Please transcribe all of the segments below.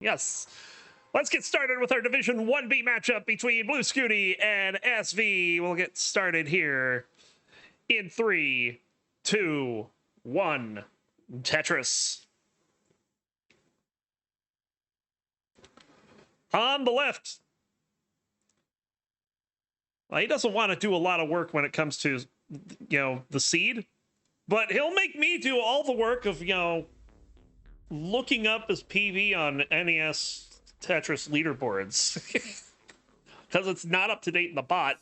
Yes. Let's get started with our Division 1B matchup between Blue Scuti and SV. We'll get started here in 3, 2, 1. Tetris. On the left. Well, he doesn't want to do a lot of work when it comes to, the seed. But he'll make me do all the work of, looking up his PV on NES Tetris leaderboards. Because it's not up to date in the bot.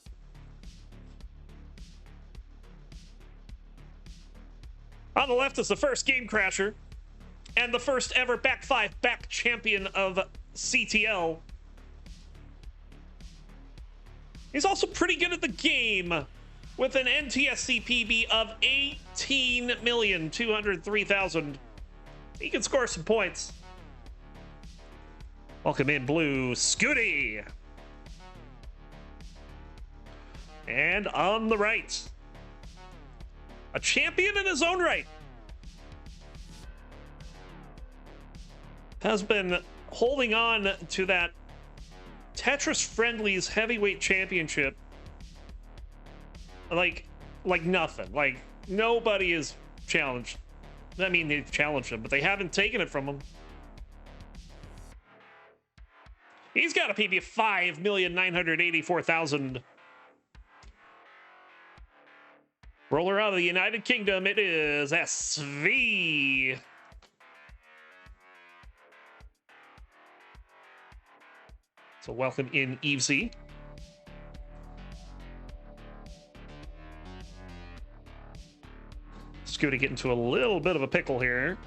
On the left is the first Game Crasher and the first ever back 5 back champion of CTL. He's also pretty good at the game with an NTSC PB of 18,203,000. He can score some points. Welcome in, Blue Scuti. And on the right, a champion in his own right. Has been holding on to that Tetris Friendlies Heavyweight Championship like nothing. Like, nobody is challenged. I mean, they've challenged him, but they haven't taken it from him. He's got a PB of 5,984,000. Roller out of the United Kingdom, it is SV. So welcome in, Evesy. Scuti getting to a little bit of a pickle here.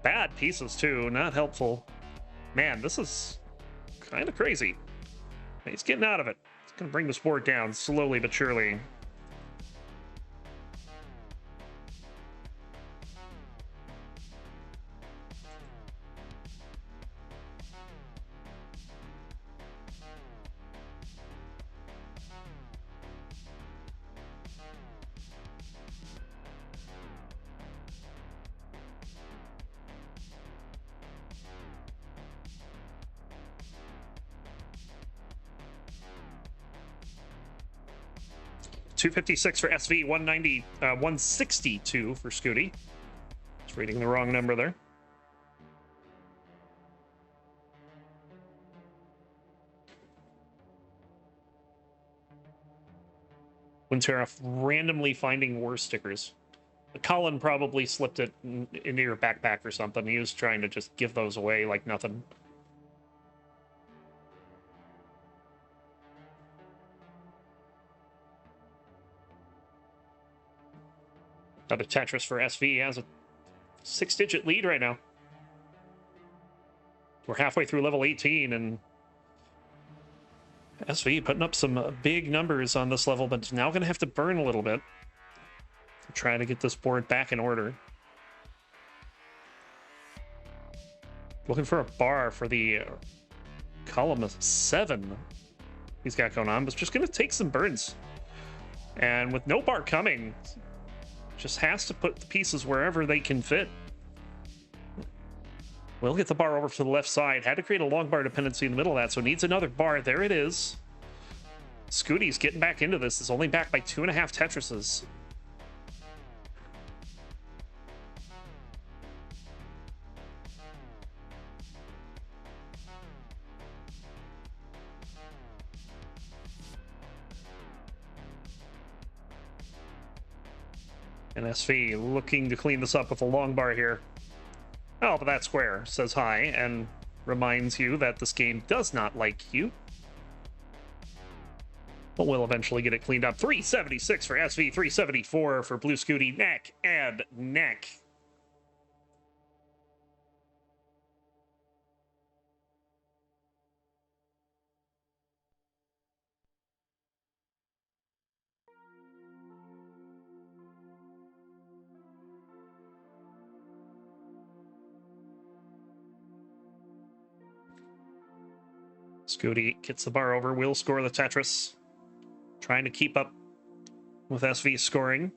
Bad pieces, too. Not helpful. Man, this is kind of crazy. He's getting out of it. He's going to bring this board down slowly but surely. $256 for SV, 162 for Scuti. Just reading the wrong number there. Winterra randomly finding war stickers. Colin probably slipped it into your backpack or something. He was trying to just give those away like nothing. Another Tetris for SV. Has a 6-digit lead right now. We're halfway through level 18, and SV putting up some big numbers on this level, but now going to have to burn a little bit to try to get this board back in order. Looking for a bar for the column of 7 he's got going on, but it's just going to take some burns. And with no bar coming, just has to put the pieces wherever they can fit. We'll get the bar over to the left side. Had to create a long bar dependency in the middle of that, so needs another bar. There it is. Scuti's getting back into this. Is only back by 2.5 Tetrises. And SV looking to clean this up with a long bar here. Oh, but that square says hi and reminds you that this game does not like you. But we'll eventually get it cleaned up. 376 for SV, 374 for Blue Scuti. Neck and neck. Scuti gets the bar over, will score the Tetris. Trying to keep up with SV's scoring.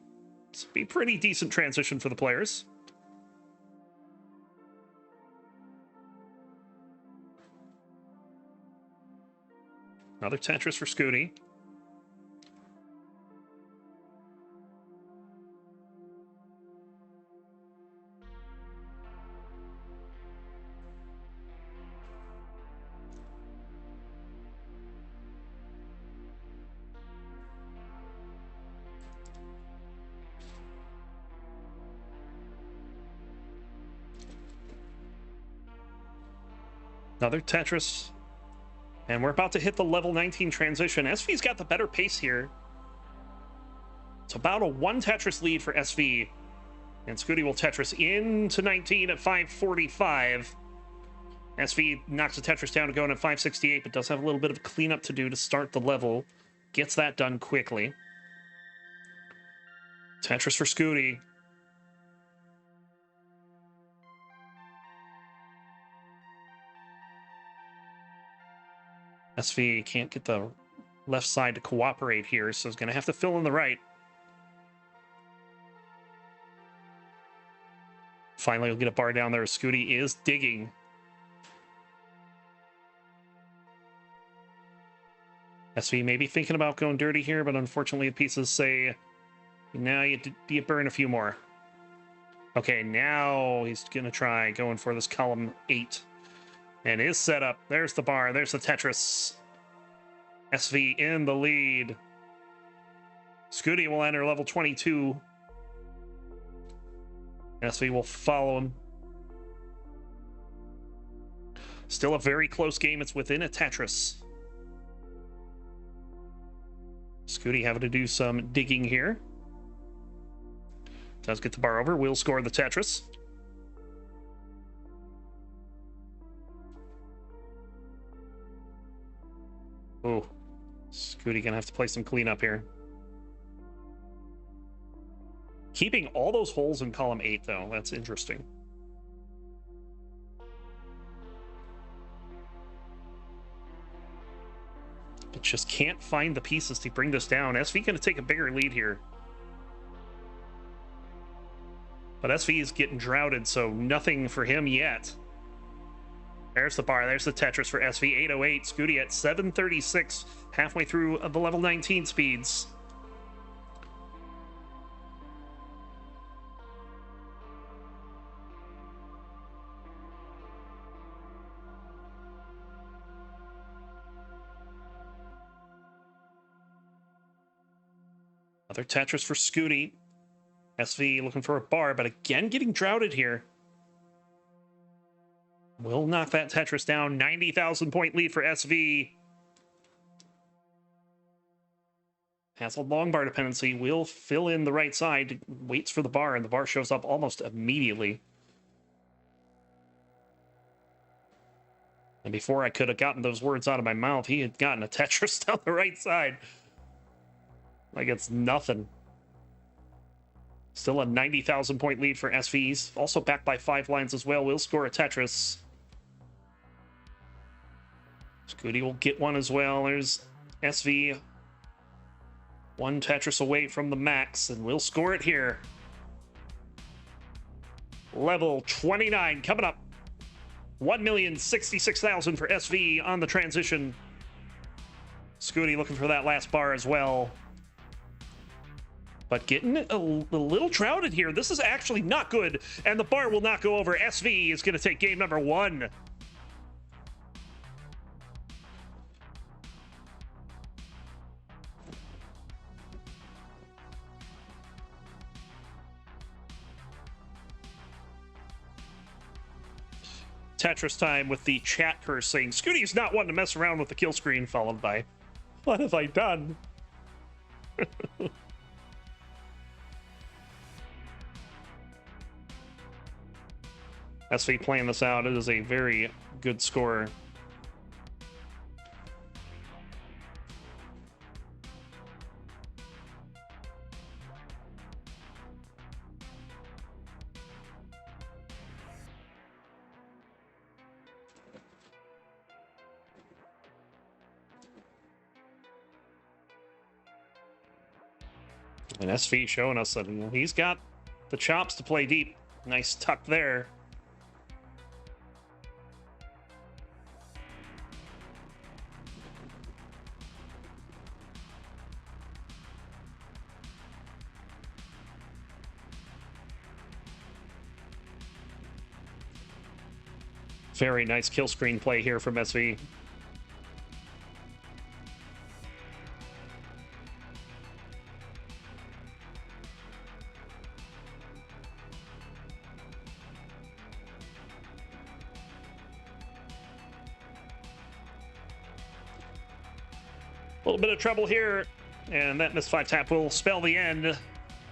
This will be a pretty decent transition for the players. Another Tetris for Scuti. Another Tetris. And we're about to hit the level 19 transition. SV's got the better pace here. It's about a 1 Tetris lead for SV. And Scuti will Tetris into 19 at 545. SV knocks the Tetris down to going at 568, but does have a little bit of cleanup to do to start the level. Gets that done quickly. Tetris for Scuti. SV can't get the left side to cooperate here, so he's going to have to fill in the right. Finally, we'll get a bar down there. Scuti is digging. SV may be thinking about going dirty here, but unfortunately the pieces say, now you burn a few more. Okay, now he's going to try going for this column 8. And his setup, there's the bar, there's the Tetris. SV in the lead. Scuti will enter level 22. SV will follow him. Still a very close game. It's within a Tetris. Scuti having to do some digging here. Does get the bar over. Will score the Tetris. Oh, Scuti gonna have to play some cleanup here. Keeping all those holes in column 8, though. That's interesting. But just can't find the pieces to bring this down. SV gonna take a bigger lead here. But SV is getting droughted, so nothing for him yet. There's the bar. There's the Tetris for SV. 808. Scuti at 736. Halfway through the level 19 speeds. Another Tetris for Scuti. SV looking for a bar, but again getting droughted here. Will knock that Tetris down. 90,000 point lead for SV. Has a long bar dependency. Will fill in the right side. Waits for the bar, and the bar shows up almost immediately. And before I could have gotten those words out of my mouth, he had gotten a Tetris down the right side. Like it's nothing. Still a 90,000 point lead for SVs. Also backed by 5 lines as well. Will score a Tetris. Scuti will get one as well. There's SV. 1 Tetris away from the max, and we'll score it here. Level 29 coming up. 1,066,000 for SV on the transition. Scuti looking for that last bar as well. But getting a little droughted here. This is actually not good, and the bar will not go over. SV is going to take game number 1. Tetris time with the chat curse saying, Scuti is not one to mess around with the kill screen, followed by, what have I done? SV playing this out. It is a very good score. And SV showing us that he's got the chops to play deep. Nice tuck there. Very nice kill screen play here from SV. A little bit of trouble here, and that missed 5-tap will spell the end.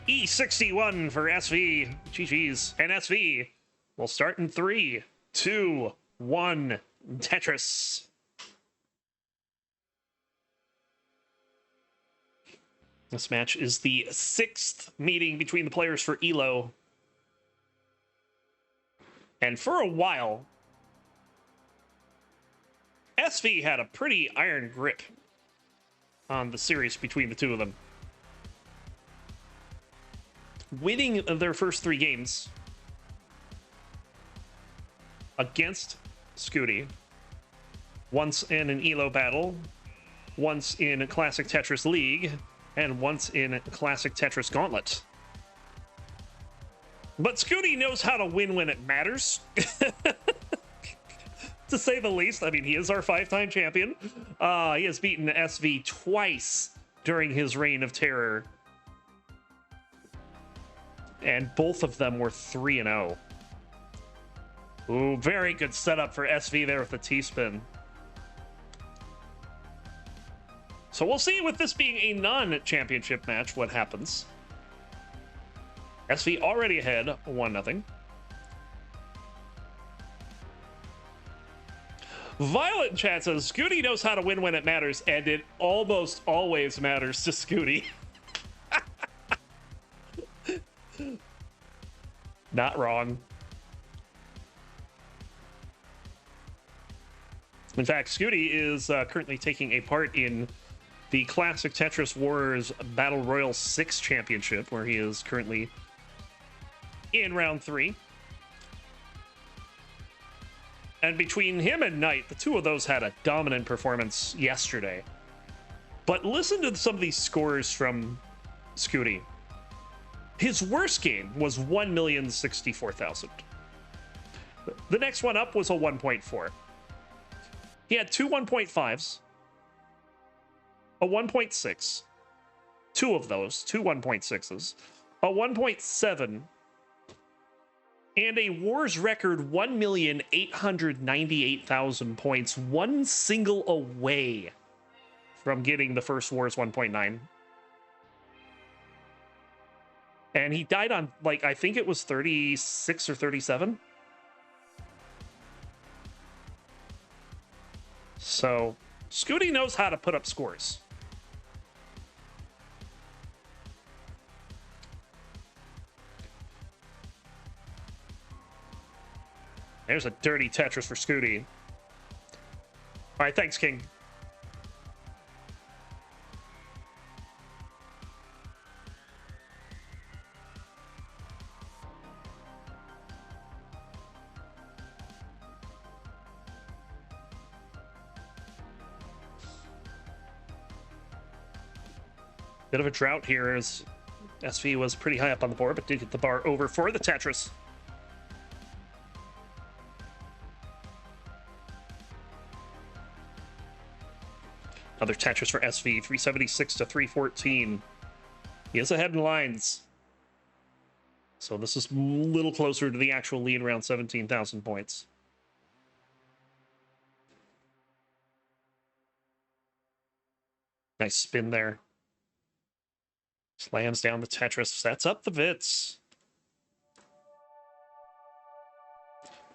E61 for SV. GG's. And SV will start in 3, 2, 1. Tetris. This match is the 6th meeting between the players for ELO. And for a while, SV had a pretty iron grip on the series between the two of them. Winning their first 3 games against Scuti, once in an ELO battle, once in a Classic Tetris League, and once in a Classic Tetris Gauntlet. But Scuti knows how to win when it matters. To say the least. I mean, he is our 5-time champion. He has beaten SV twice during his reign of terror. And both of them were 3-0. Ooh, very good setup for SV there with the T-spin. So we'll see, with this being a non-championship match, what happens. SV already ahead, 1-0. Violet in chat says, Scuti knows how to win when it matters, and it almost always matters to Scuti. Not wrong. In fact, Scuti is currently taking a part in the Classic Tetris Wars Battle Royale 6 Championship, where he is currently in round 3. And between him and Knight, the two of those had a dominant performance yesterday. But listen to some of these scores from Scuti. His worst game was 1,064,000. The next one up was a 1.4. He had 2 1.5s, a 1.6, 2 of those, 2 1.6s, a 1.7, and a Wars record 1,898,000 points, one single away from getting the first Wars 1.9. And he died on, like, I think it was 36 or 37. So, Scuti knows how to put up scores. There's a dirty Tetris for Scuti. All right, thanks, King. Bit of a drought here as SV was pretty high up on the board, but did get the bar over for the Tetris. Another Tetris for SV, 376 to 314. He is ahead in lines. So this is a little closer to the actual lead, around 17,000 points. Nice spin there. Slams down the Tetris, sets up the Vits.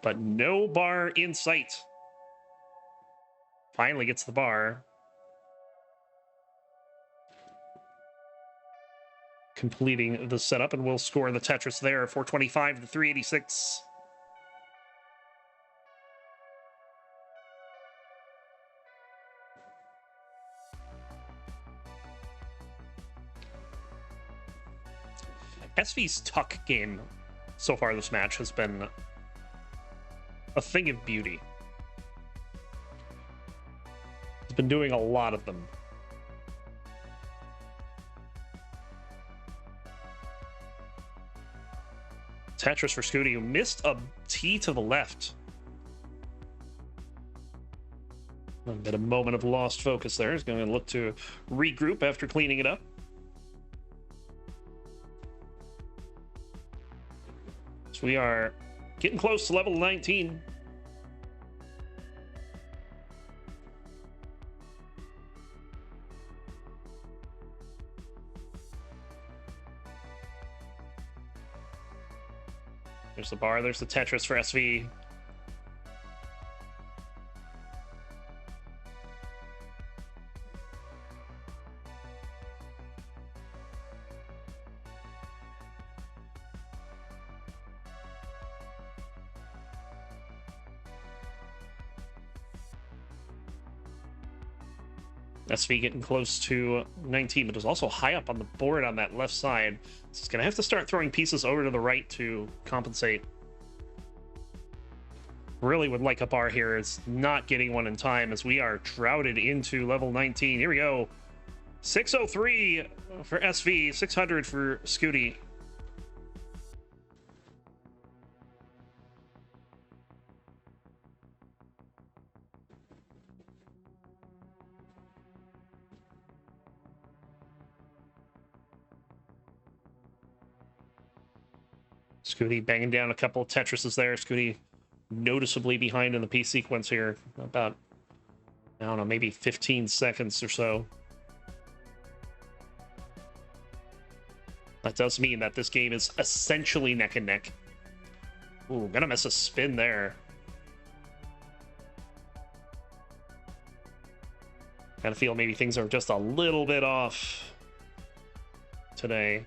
But no bar in sight. Finally gets the bar. Completing the setup, and we'll score the Tetris there, 425 to 386. SV's tuck game so far this match has been a thing of beauty. He's been doing a lot of them. Tetris for Scuti, who missed a T to the left. A bit of moment of lost focus there. He's going to look to regroup after cleaning it up. So we are getting close to level 19. There's the bar, there's the Tetris for SV. SV getting close to 19, but is also high up on the board on that left side. So it's going to have to start throwing pieces over to the right to compensate. Really would like a bar here. It's not getting one in time as we are droughted into level 19. Here we go. 603 for SV, 600 for Scuti. Scuti banging down a couple of Tetrises there. Scuti noticeably behind in the piece sequence here. About, I don't know, maybe 15 seconds or so. That does mean that this game is essentially neck and neck. Ooh, gonna miss a spin there. Kind of feel maybe things are just a little bit off today.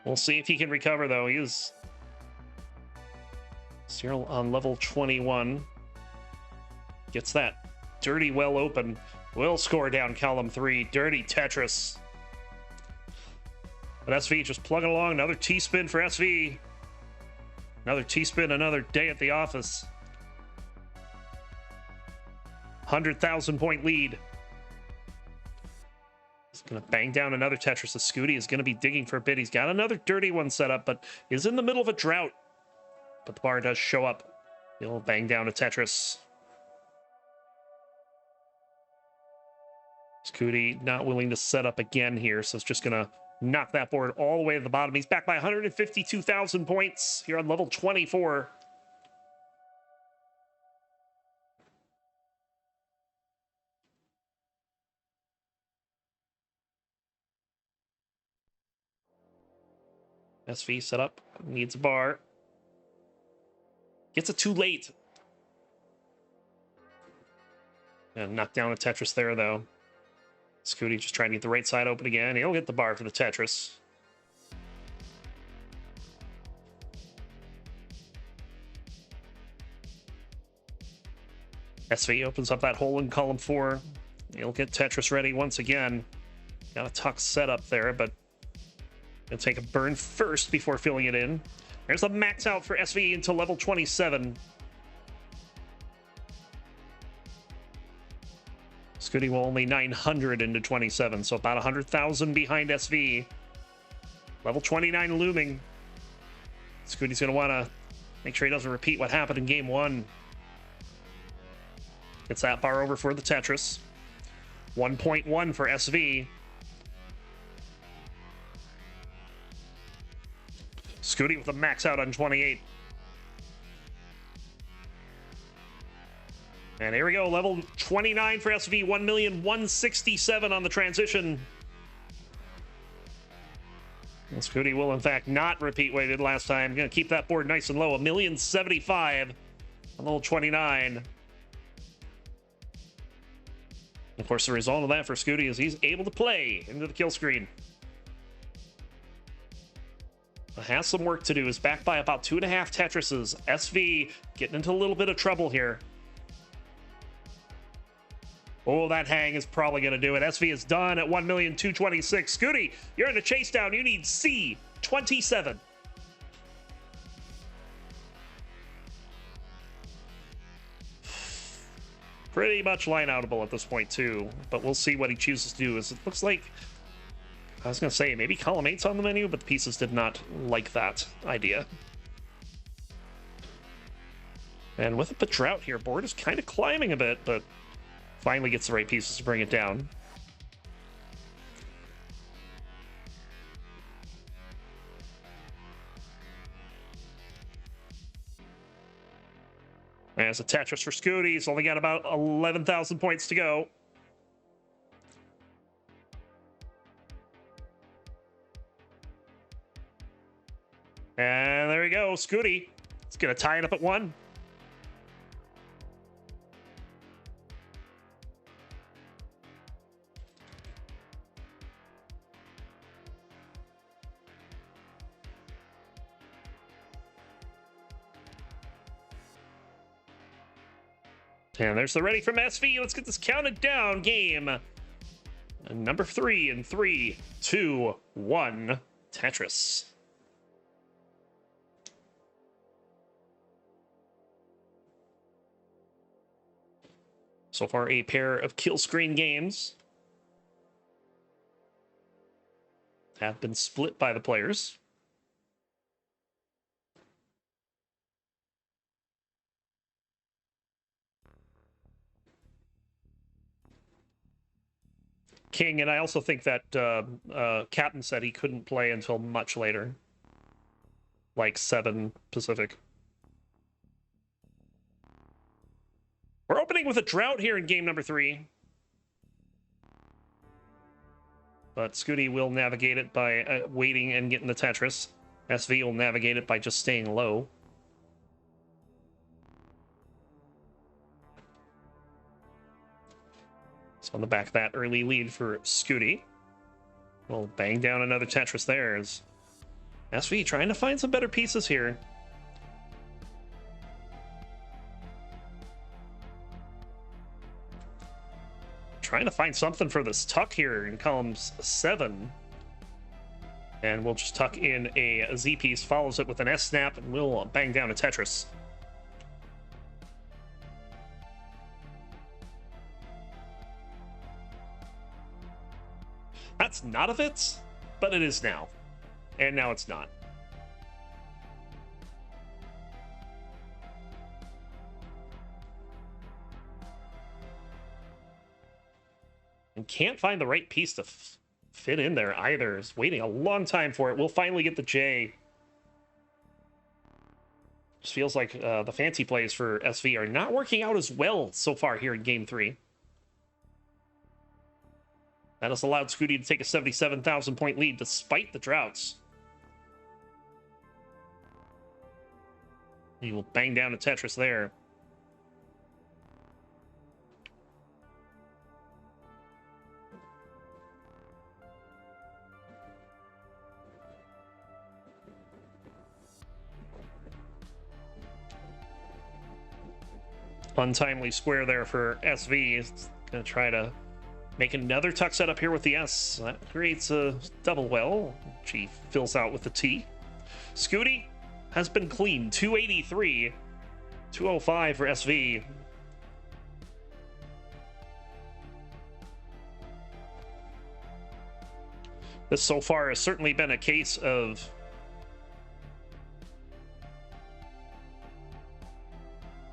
We'll see if he can recover, though. He is still on level 21. Gets that dirty well open. Will score down column 3. Dirty Tetris. But SV just plugging along. Another T-spin for SV. Another T-spin, another day at the office. 100,000 point lead. He's going to bang down another Tetris. The Scuti is going to be digging for a bit. He's got another dirty one set up, but is in the middle of a drought. But the bar does show up. He'll bang down a Tetris. Scuti not willing to set up again here, so it's just going to knock that board all the way to the bottom. He's back by 152,000 points here on level 24. SV set up, needs a bar. Gets it too late. And knock down a Tetris there, though. Scuti just trying to get the right side open again. He'll get the bar for the Tetris. SV opens up that hole in column 4. He'll get Tetris ready once again. Got a tuck setup there, but he'll take a burn first before filling it in. There's the max out for SV into level 27. Scuti will only 900 into 27, so about 100,000 behind SV. Level 29 looming. Scuti's going to want to make sure he doesn't repeat what happened in game 1. Gets that bar over for the Tetris. 1.1 for SV. Scuti with a max out on 28. And here we go, level 29 for SV, 1,167,000 on the transition. And Scuti will, in fact, not repeat what he did last time. Going to keep that board nice and low, 1,075,000 on level 29. Of course, the result of that for Scuti is he's able to play into the kill screen. Has some work to do. Is back by about 2.5 Tetrises. SV getting into a little bit of trouble here. Oh, that hang is probably going to do it. SV is done at 1,226,000. Scuti, you're in a chase down. You need C27. Pretty much line outable at this point, too. But we'll see what he chooses to do. As it looks like, I was going to say, maybe column 8's on the menu, but the pieces did not like that idea. And with the drought here, board is kind of climbing a bit, but finally gets the right pieces to bring it down. As a Tetris for Scuti, he's only got about 11,000 points to go. And there we go, Scuti. It's going to tie it up at 1. And there's the ready from SV. Let's get this counted down. Game number 3 in 3, 2, 1. Tetris. So far, a pair of kill screen games have been split by the players. King, and I also think that Captain said he couldn't play until much later, like 7 Pacific. We're opening with a drought here in game number 3. But Scuti will navigate it by waiting and getting the Tetris. SV will navigate it by just staying low. So on the back of that early lead for Scuti. We'll bang down another Tetris there as SV trying to find some better pieces here. Trying to find something for this tuck here in columns 7. And we'll just tuck in a Z piece, follows it with an S snap, and we'll bang down a Tetris. That's not of it, but it is now. And now it's not. And can't find the right piece to fit in there either. Is waiting a long time for it. We'll finally get the J. Just feels like the fancy plays for SV are not working out as well so far here in game 3. That has allowed Scuti to take a 77,000 point lead despite the droughts. He will bang down a Tetris there. Untimely square there for SV. He's going to try to make another tuck setup here with the S. That creates a double well, which he fills out with the T. Scuti has been clean. 283, 205 for SV. This so far has certainly been a case of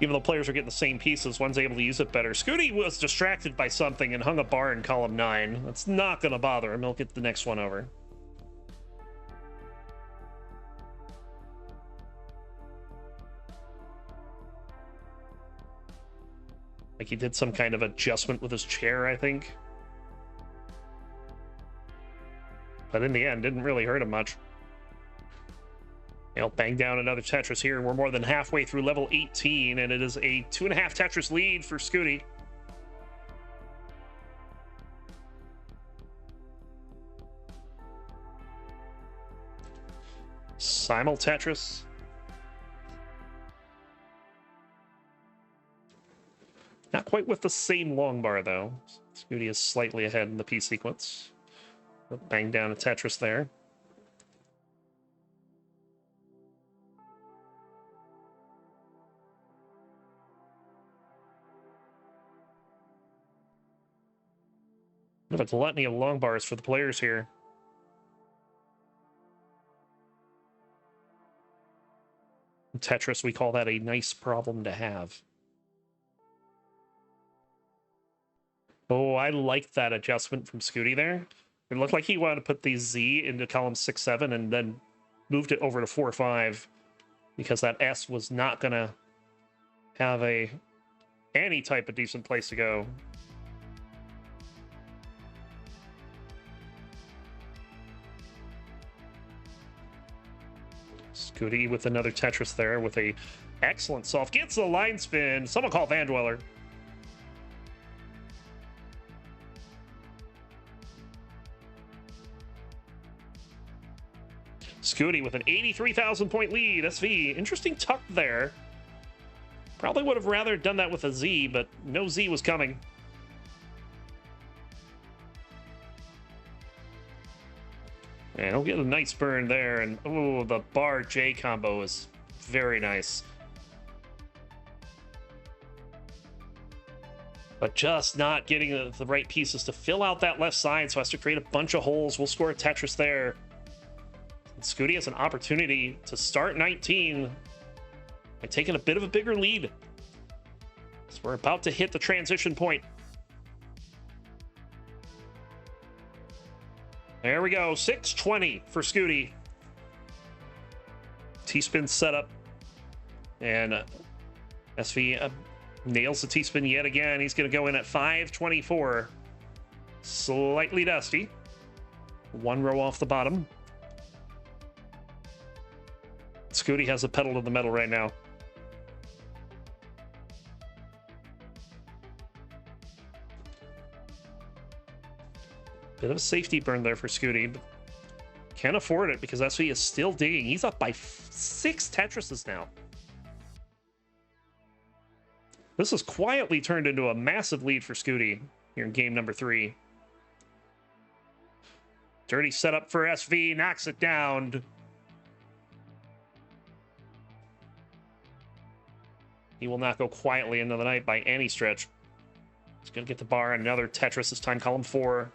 even though players are getting the same pieces, one's able to use it better. Scuti was distracted by something and hung a bar in column 9. That's not going to bother him. He'll get the next one over. Like he did some kind of adjustment with his chair, I think. But in the end, didn't really hurt him much. He'll bang down another Tetris here. We're more than halfway through level 18, and it is a 2.5 Tetris lead for Scuti. Simul Tetris. Not quite with the same long bar, though. Scuti is slightly ahead in the piece sequence. We'll bang down a Tetris there. If it's a litany of long bars for the players here. Tetris, we call that a nice problem to have. Oh, I liked that adjustment from Scuti there. It looked like he wanted to put the Z into column 6, 7, and then moved it over to 4, 5, because that S was not going to have any type of decent place to go. Scuti with another Tetris there with a excellent solve. Gets the line spin. Someone call Van Dweller. Scuti with an 83,000 point lead. SV, interesting tuck there. Probably would have rather done that with a Z, but no Z was coming. And he'll get a nice burn there. And oh, the bar J combo is very nice. But just not getting the right pieces to fill out that left side, so has to create a bunch of holes. We'll score a Tetris there. And Scuti has an opportunity to start 19 by taking a bit of a bigger lead. So we're about to hit the transition point. There we go, 620 for Scuti. T-spin setup. And SV nails the T-spin yet again. He's going to go in at 524. Slightly dusty. One row off the bottom. Scuti has the pedal to the metal right now. Bit of a safety burn there for Scuti, but can't afford it because SV is still digging. He's up by 6 Tetrises now. This has quietly turned into a massive lead for Scuti here in game number 3. Dirty setup for SV, knocks it down. He will not go quietly into the night by any stretch. He's going to get the bar. Another Tetris, this time column 4.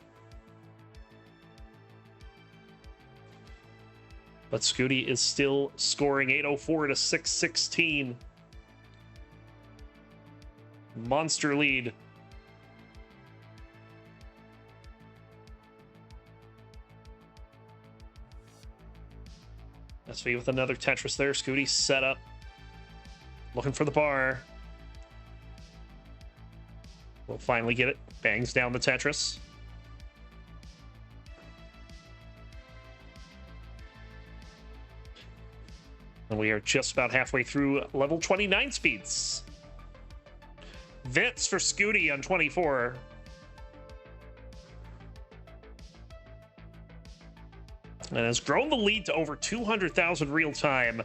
But Scuti is still scoring 804 to 616. Monster lead. SV with another Tetris there. Scuti set up. Looking for the bar. We'll finally get it. Bangs down the Tetris. And we are just about halfway through level 29 speeds. Vits for Scuti on 24. And has grown the lead to over 200,000 real time.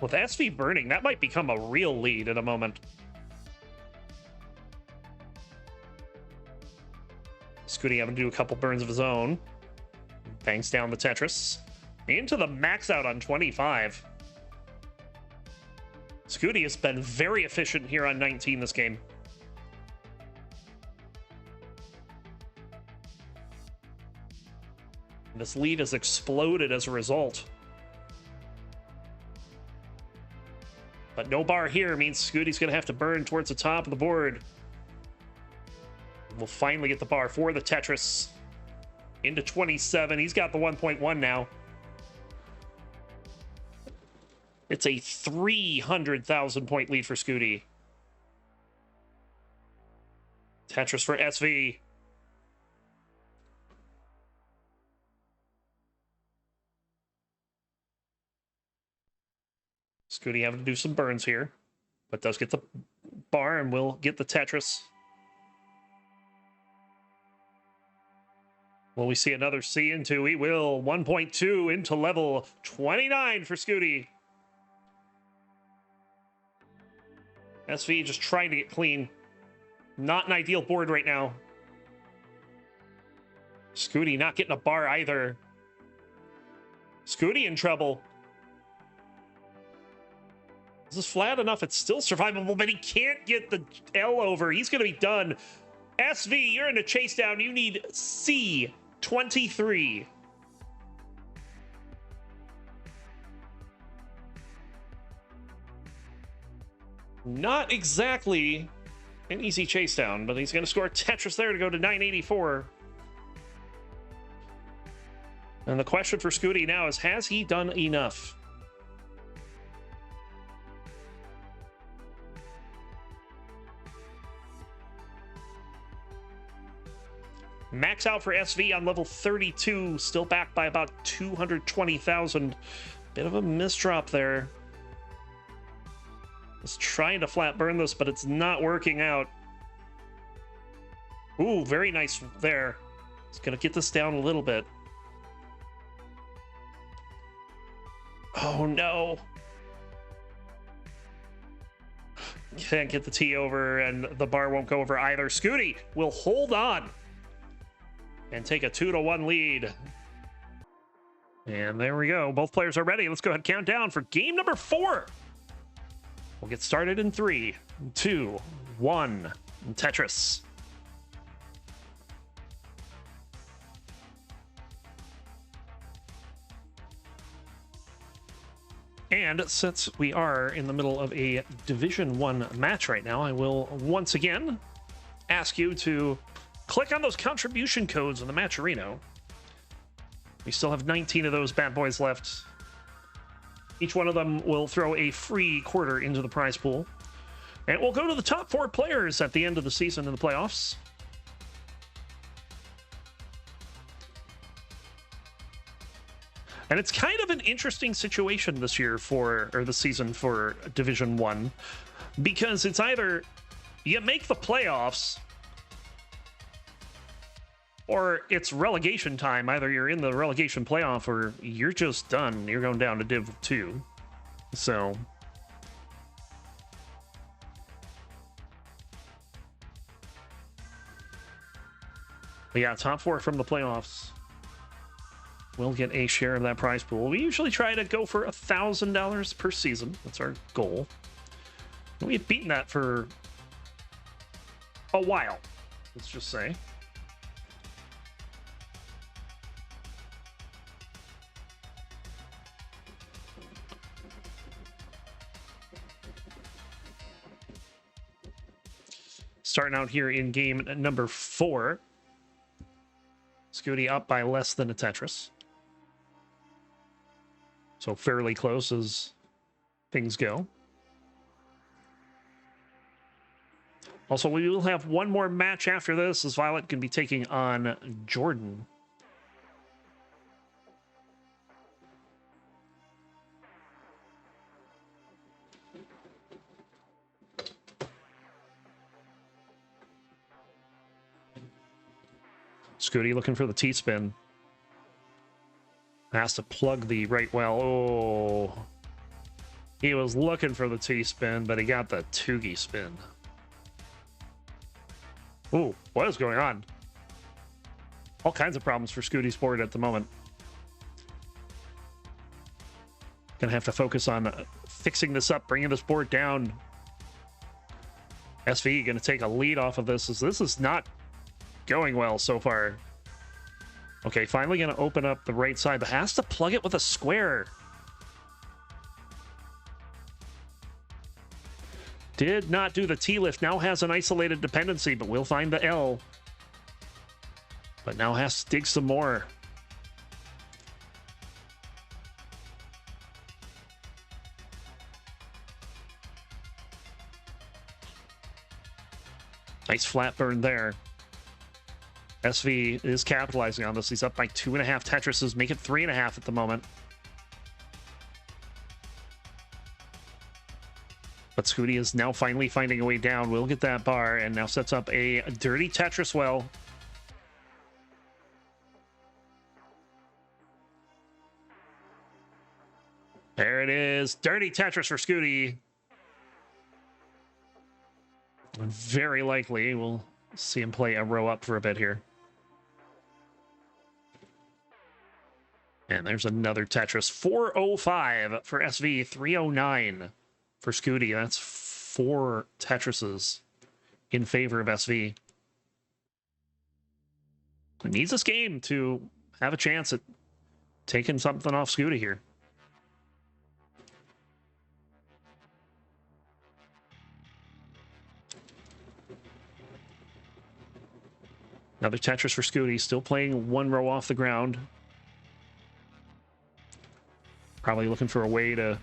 With SV burning, that might become a real lead in a moment. Scuti having to do a couple burns of his own. Bangs down the Tetris. Into the max out on 25. Scuti has been very efficient here on 19 this game. This lead has exploded as a result. But no bar here means Scuti's going to have to burn towards the top of the board. We'll finally get the bar for the Tetris. Into 27. He's got the 1.1 now. It's a 300,000 point lead for Scuti. Tetris for SV. Scuti having to do some burns here, but does get the bar and will get the Tetris. Will we see another C into? We will. 1.2 into level 29 for Scuti. SV just trying to get clean. Not an ideal board right now. Scuti not getting a bar either. Scuti in trouble. This is flat enough. It's still survivable, but he can't get the L over. He's going to be done. SV, you're in a chase down. You need C23. Not exactly an easy chase down, but he's going to score Tetris there to go to 984. And the question for Scuti now is, has he done enough? Max out for SV on level 32, still back by about 220,000. Bit of a misdrop there. Was trying to flat burn this, but it's not working out. Ooh, very nice there. He's gonna get this down a little bit. Oh no. Can't get the T over, and the bar won't go over either. Scuti will hold on and take a 2-1 lead. And there we go. Both players are ready. Let's go ahead and count down for game number 4. We'll get started in 3, 2, 1. Tetris. And since we are in the middle of a Division 1 match right now, I will once again ask you to click on those contribution codes in the Matcherino. We still have 19 of those bad boys left. Each one of them will throw a free quarter into the prize pool. And we'll go to the top 4 players at the end of the season in the playoffs. And it's kind of an interesting situation this year or the season for Division 1, because it's either you make the playoffs or it's relegation time. Either you're in the relegation playoff or you're just done. You're going down to Div 2. So but yeah, top 4 from the playoffs will get a share of that prize pool. We usually try to go for $1,000 per season. That's our goal. We've beaten that for a while, let's just say. Starting out here in game number 4. Scuti up by less than a Tetris. So fairly close as things go. Also, we will have one more match after this, as Violet can be taking on Jordan. Scuti looking for the T-spin. Has to plug the right well. Oh. He was looking for the T-spin, but he got the Toogie spin. Ooh, what is going on? All kinds of problems for Scuti's board at the moment. Gonna have to focus on fixing this up, bringing this board down. SV gonna take a lead off of this, as this is not going well so far. Okay, finally gonna open up the right side, but has to plug it with a square. Did not do the T-lift. Now has an isolated dependency, but will find the L. But now has to dig some more. Nice flat burn there. SV is capitalizing on this. He's up by 2.5 Tetrises, make it 3.5 at the moment. But Scuti is now finally finding a way down. Will get that bar and now sets up a dirty Tetris well. There it is. Dirty Tetris for Scuti. And very likely we'll see him play a row up for a bit here. And there's another Tetris. 405 for SV, 309 for Scuti. That's 4 Tetrises in favor of SV. He needs this game to have a chance at taking something off Scuti here. Another Tetris for Scuti, still playing one row off the ground. Probably looking for a way to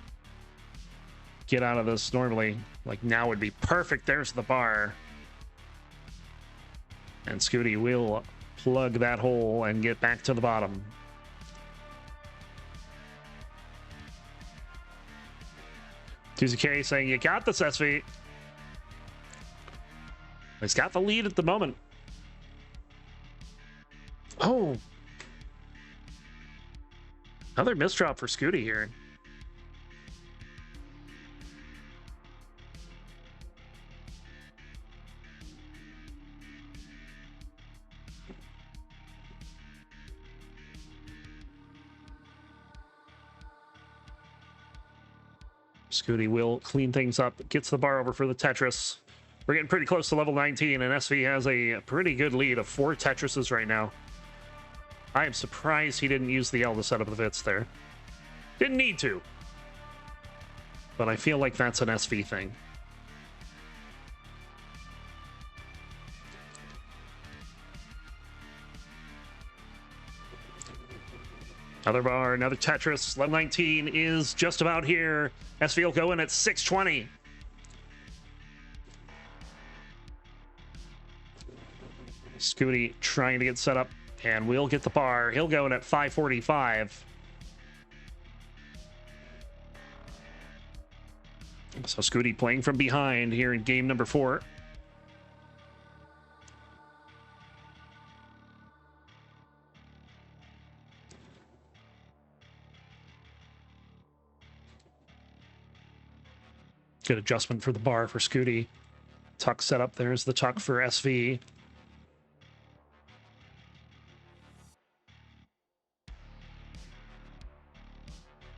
get out of this normally. Like now would be perfect. There's the bar. And Scuti will plug that hole and get back to the bottom. TZK saying, you got this, SV. He's got the lead at the moment. Oh. Another misdrop for Scuti here. Scuti will clean things up, gets the bar over for the Tetris. We're getting pretty close to level 19, and SV has a pretty good lead of 4 Tetrises right now. I am surprised he didn't use the L to set up the Vits there. Didn't need to. But I feel like that's an SV thing. Another bar, another Tetris. Level 19 is just about here. SV will go in at 620. Scuti trying to get set up, and we'll get the bar. He'll go in at 545. So Scuti playing from behind here in game number 4. Good adjustment for the bar for Scuti. Tuck set up. There's the tuck for SV.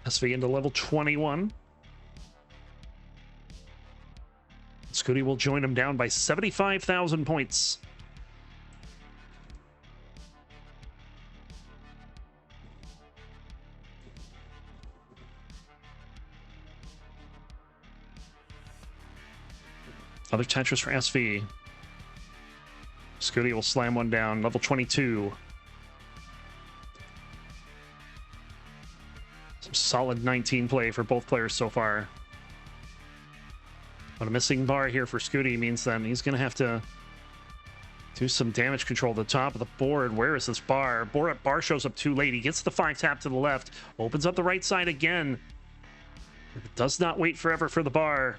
SV into level 21. Scuti will join him down by 75,000 points. Other Tetris for SV. Scuti will slam one down. Level 22. Some solid 19 play for both players so far. But a missing bar here for Scuti means then he's going to have to do some damage control at the top of the board. Where is this bar? Bar shows up too late. He gets the 5 tap to the left. Opens up the right side again. Does not wait forever for the bar.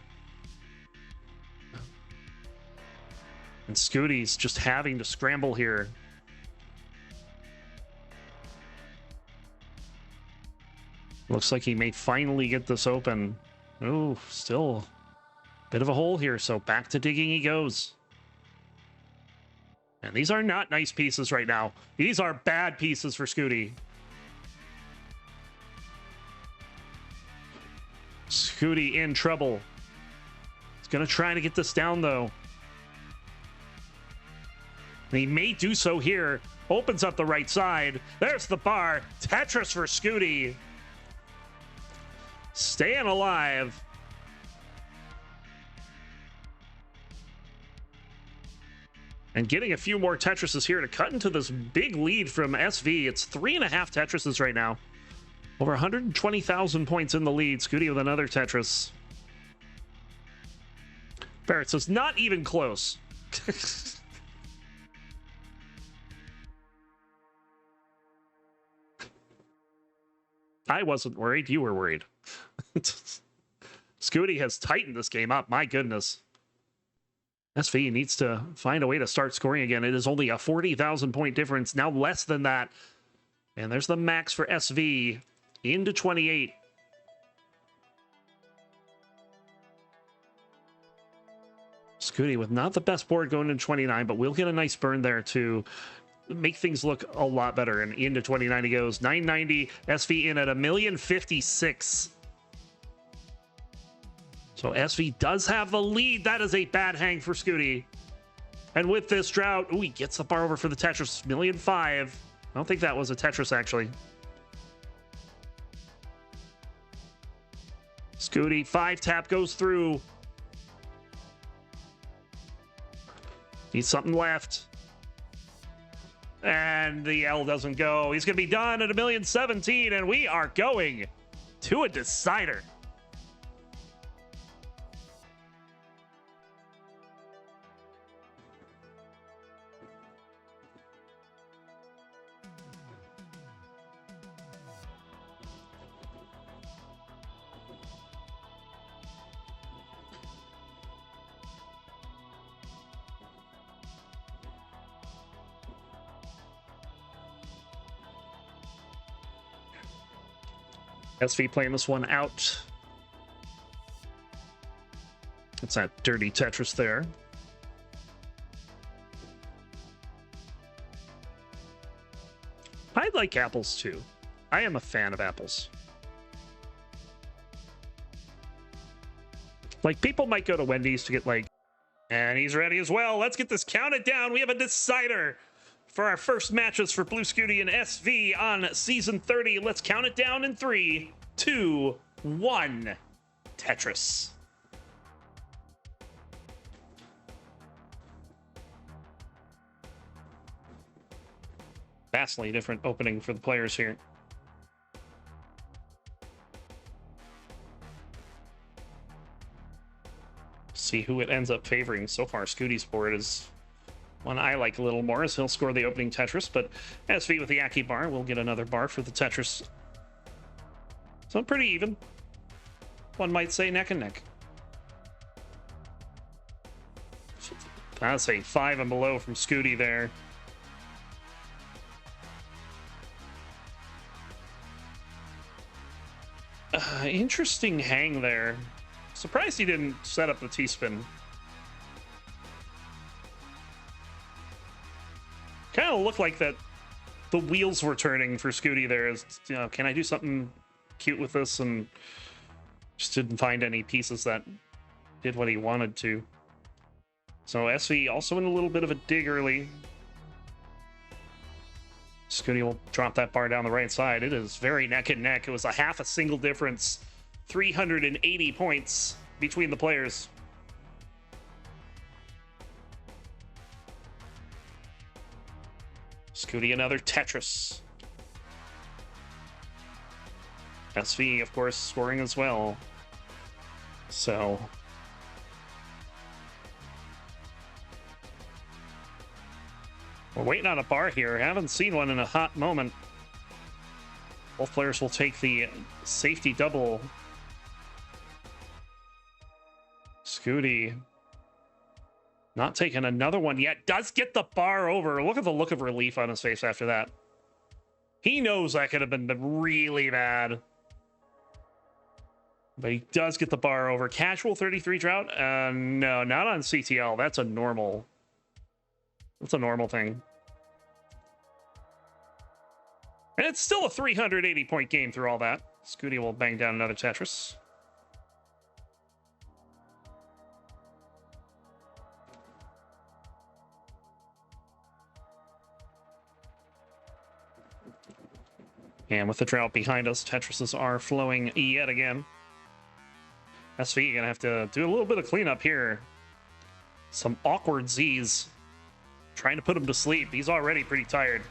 And Scuti's just having to scramble here. Looks like he may finally get this open. Oh, still a bit of a hole here, so back to digging he goes. And these are not nice pieces right now. These are bad pieces for Scuti. Scuti in trouble. He's going to try to get this down, though. And he may do so here. Opens up the right side. There's the bar. Tetris for Scuti. Staying alive. And getting a few more Tetrises here to cut into this big lead from SV. It's 3.5 Tetrises right now. Over 120,000 points in the lead. Scuti with another Tetris. Barrett says, not even close. I wasn't worried. You were worried. Scuti has tightened this game up. My goodness. SV needs to find a way to start scoring again. It is only a 40,000 point difference. Now less than that. And there's the max for SV into 28. Scuti with not the best board going into 29, but we'll get a nice burn there to make things look a lot better. And into 29 he goes. 990. SV in at 1,056,000. So SV does have the lead. That is a bad hang for Scuti. And with this drought, ooh, he gets the bar over for the Tetris. 1,005,000. I don't think that was a Tetris, actually. Scuti, 5 tap goes through. Needs something left. And the L doesn't go. He's going to be done at 1,017,000, and we are going to a decider. SV playing this one out. It's that dirty Tetris there. I like apples too. I am a fan of apples. Like, people might go to Wendy's to get like, and he's ready as well. Let's get this counted down. We have a decider for our first matches for Blue Scuti and SV on Season 30. Let's count it down in 3, 2, 1. Tetris. Vastly different opening for the players here. See who it ends up favoring. So far, Scuti's board is one I like a little more, as he'll score the opening Tetris, but SV with the Aki bar will get another bar for the Tetris. So pretty even. One might say neck and neck. I'd say 5 and below from Scuti there. Interesting hang there. Surprised he didn't set up the T-spin. Kind of looked like that the wheels were turning for Scuti there. As, you know, can I do something cute with this? And just didn't find any pieces that did what he wanted to. So SV also in a little bit of a dig early. Scuti will drop that bar down the right side. It is very neck and neck. It was a half a single difference. 380 points between the players. Scuti another Tetris. SV, of course, scoring as well. So we're waiting on a bar here. Haven't seen one in a hot moment. Both players will take the safety double. Scuti not taking another one yet. Does get the bar over. Look at the look of relief on his face after that. He knows that could have been really bad. But he does get the bar over. Casual 33 drought? No, not on CTL. That's a normal thing. And it's still a 380 point game through all that. Scuti will bang down another Tetris. And with the drought behind us, Tetrises are flowing yet again. SV gonna have to do a little bit of cleanup here. Some awkward Z's. Trying to put him to sleep. He's already pretty tired.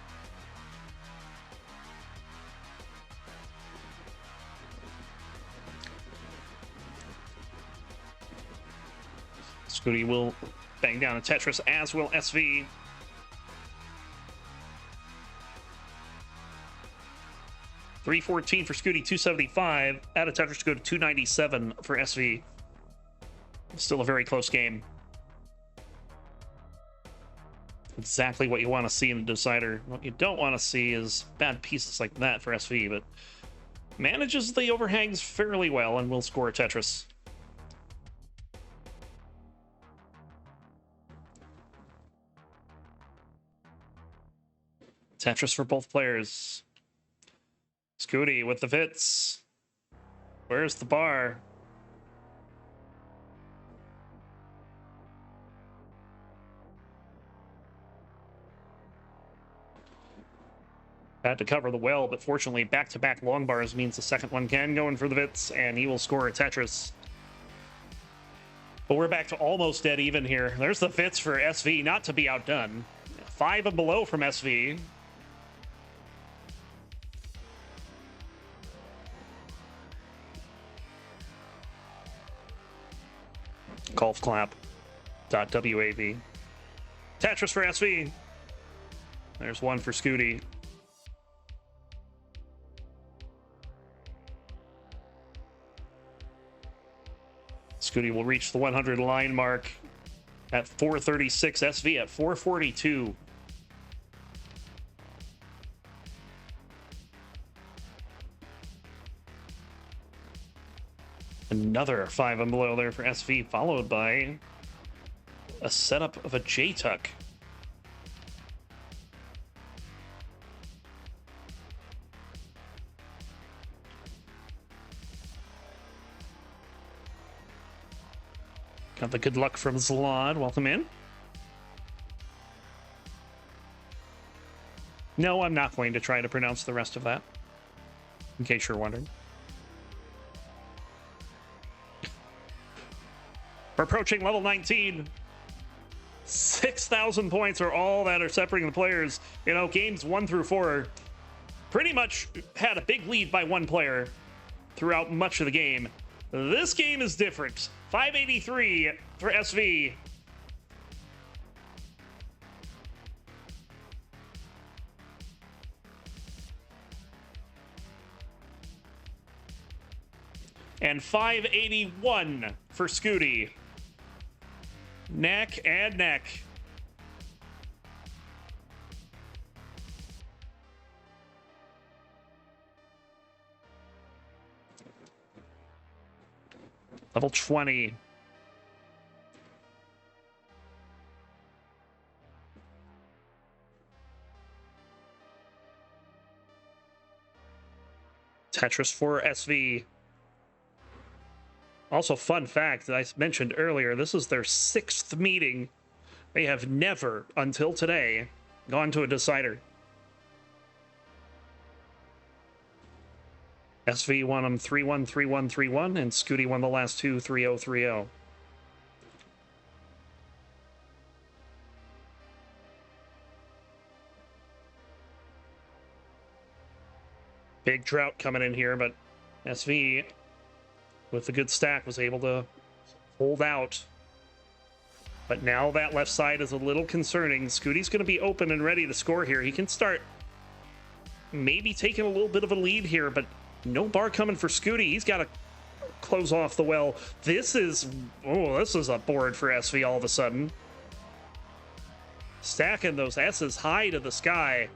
Scuti will bang down a Tetris, as will SV. $314 for Scuti, $275. Add a Tetris to go to $297 for SV. Still a very close game. Exactly what you want to see in the decider. What you don't want to see is bad pieces like that for SV, but manages the overhangs fairly well and will score a Tetris. Tetris for both players. Scuti with the fits. Where's the bar? Had to cover the well, but fortunately back-to-back long bars means the second one can go in for the Vits, and he will score a Tetris. But we're back to almost dead even here. There's the Vits for SV, not to be outdone. 5 and below from SV. Golf clap. .wav. Tetris for SV. There's one for Scuti. Scuti will reach the 100 line mark at 436. SV at 442. Another 5 and below there for SV, followed by a setup of a J-Tuck. Got the good luck from Zlod. Welcome in. No, I'm not going to try to pronounce the rest of that, in case you're wondering. We're approaching level 19. 6,000 points are all that are separating the players. You know, games 1 through 4 pretty much had a big lead by one player throughout much of the game. This game is different. 583 for SV. And 581 for Scuti. Neck and neck. Level 20. Tetris for SV. Also, fun fact that I mentioned earlier, this is their 6th meeting. They have never, until today, gone to a decider. SV won them 3-1, 3-1, 3-1, and Scuti won the last two 3-0, 3-0. Big drought coming in here, but SV, with a good stack, was able to hold out. But now that left side is a little concerning. Scuti's going to be open and ready to score here. He can start maybe taking a little bit of a lead here, but no bar coming for Scuti. He's got to close off the well. This is a board for SV all of a sudden. Stacking those S's high to the sky.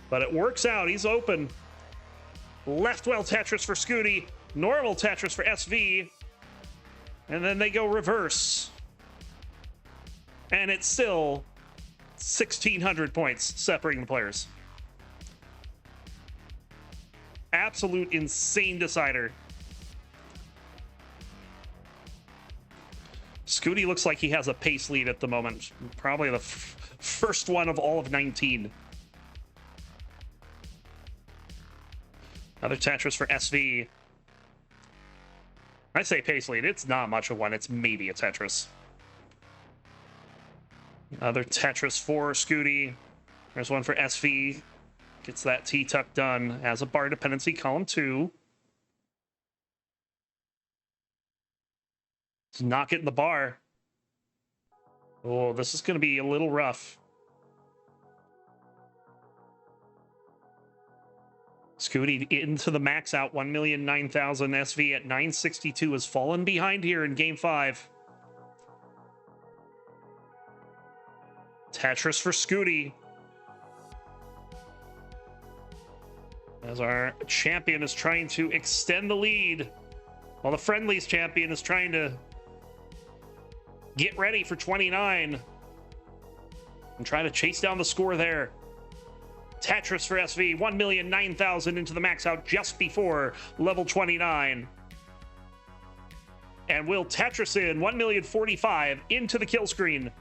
But it works out. He's open. Left well Tetris for Scuti. Normal Tetris for SV. And then they go reverse. And it's still 1,600 points separating the players. Absolute insane decider. Scuti looks like he has a pace lead at the moment. Probably the first one of all of 19. Another Tetris for SV. I say pace lead. It's not much of one. It's maybe a Tetris. Another Tetris for Scuti. There's one for SV. Gets that T-tuck done. Has a bar dependency, column 2. He's not getting the bar. Oh, this is going to be a little rough. Scuti into the max out, 1,009,000. SV at 962 has fallen behind here in game 5. Tetris for Scuti. As our champion is trying to extend the lead, while the friendlies champion is trying to get ready for 29 and try to chase down the score there. Tetris for SV, 1,009,000 into the max out just before level 29. And will Tetris in 1,045,000 into the kill screen.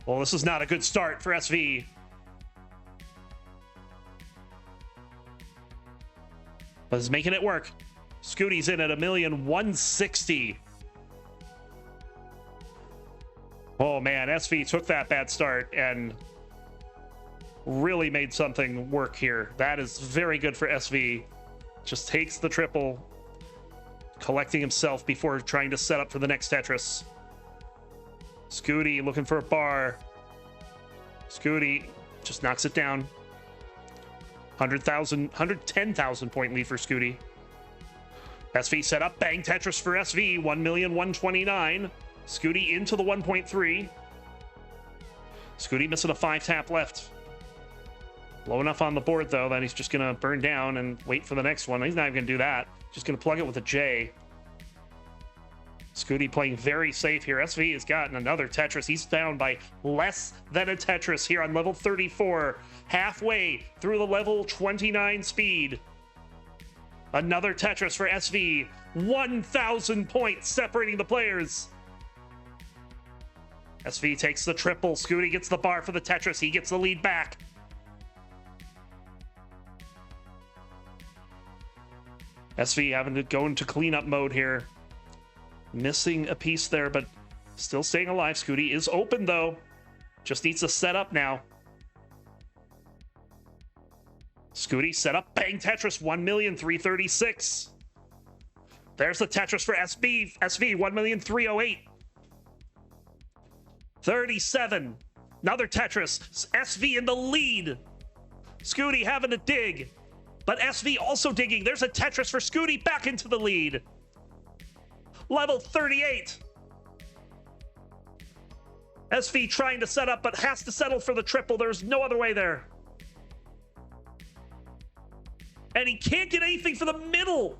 Well, this is not a good start for SV. But he's making it work. Scuti's in at 1,160,000. Oh man, SV took that bad start and really made something work here. That is very good for SV. Just takes the triple, collecting himself before trying to set up for the next Tetris. Scuti looking for a bar. Scuti just knocks it down. 110,000 point lead for Scuti. SV set up, bang Tetris for SV, 1,129,000. Scuti into the 1.3. Scuti missing a 5-tap left. Low enough on the board, though, that he's just going to burn down and wait for the next one. He's not even going to do that. Just going to plug it with a J. Scuti playing very safe here. SV has gotten another Tetris. He's down by less than a Tetris here on level 34. Halfway through the level 29 speed. Another Tetris for SV. 1,000 points separating the players. SV takes the triple. Scuti gets the bar for the Tetris. He gets the lead back. SV having to go into cleanup mode here. Missing a piece there, but still staying alive. Scuti is open, though. Just needs to set up now. Scuti set up. Bang Tetris. 1,336,000. There's the Tetris for SV. SV, 1,308,000. 37. Another Tetris. SV in the lead. Scuti having to dig. But SV also digging. There's a Tetris for Scuti back into the lead. Level 38. SV trying to set up, but has to settle for the triple. There's no other way there. And he can't get anything for the middle.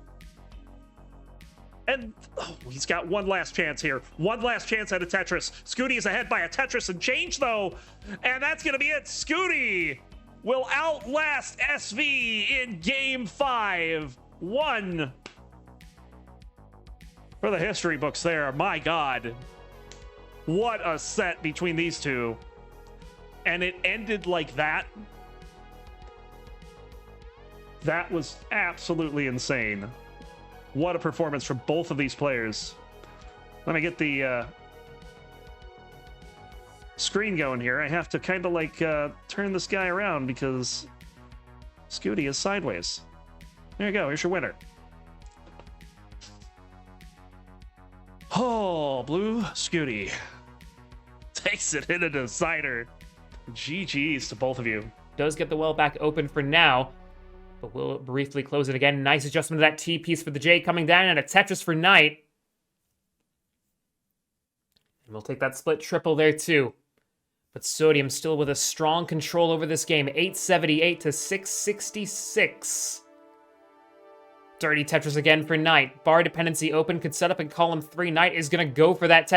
And he's got one last chance here. One last chance at a Tetris. Scuti is ahead by a Tetris and change, though. And that's going to be it. Scuti will outlast SV in game 5. 1. For the history books there. My God. What a set between these two. And it ended like that. That was absolutely insane. What a performance from both of these players. Let me get the screen going here. I have to kind of like turn this guy around because Scuti is sideways. There you go. Here's your winner. Oh, Blue Scuti takes it in a decider. GG's to both of you. Does get the well back open for now, but we'll briefly close it again. Nice adjustment of that T piece for the J coming down, and a Tetris for Knight. And we'll take that split triple there too. But Sodium still with a strong control over this game. 878 to 666. Dirty Tetris again for Knight. Bar dependency open, could set up in column 3. Knight is going to go for that Tetris.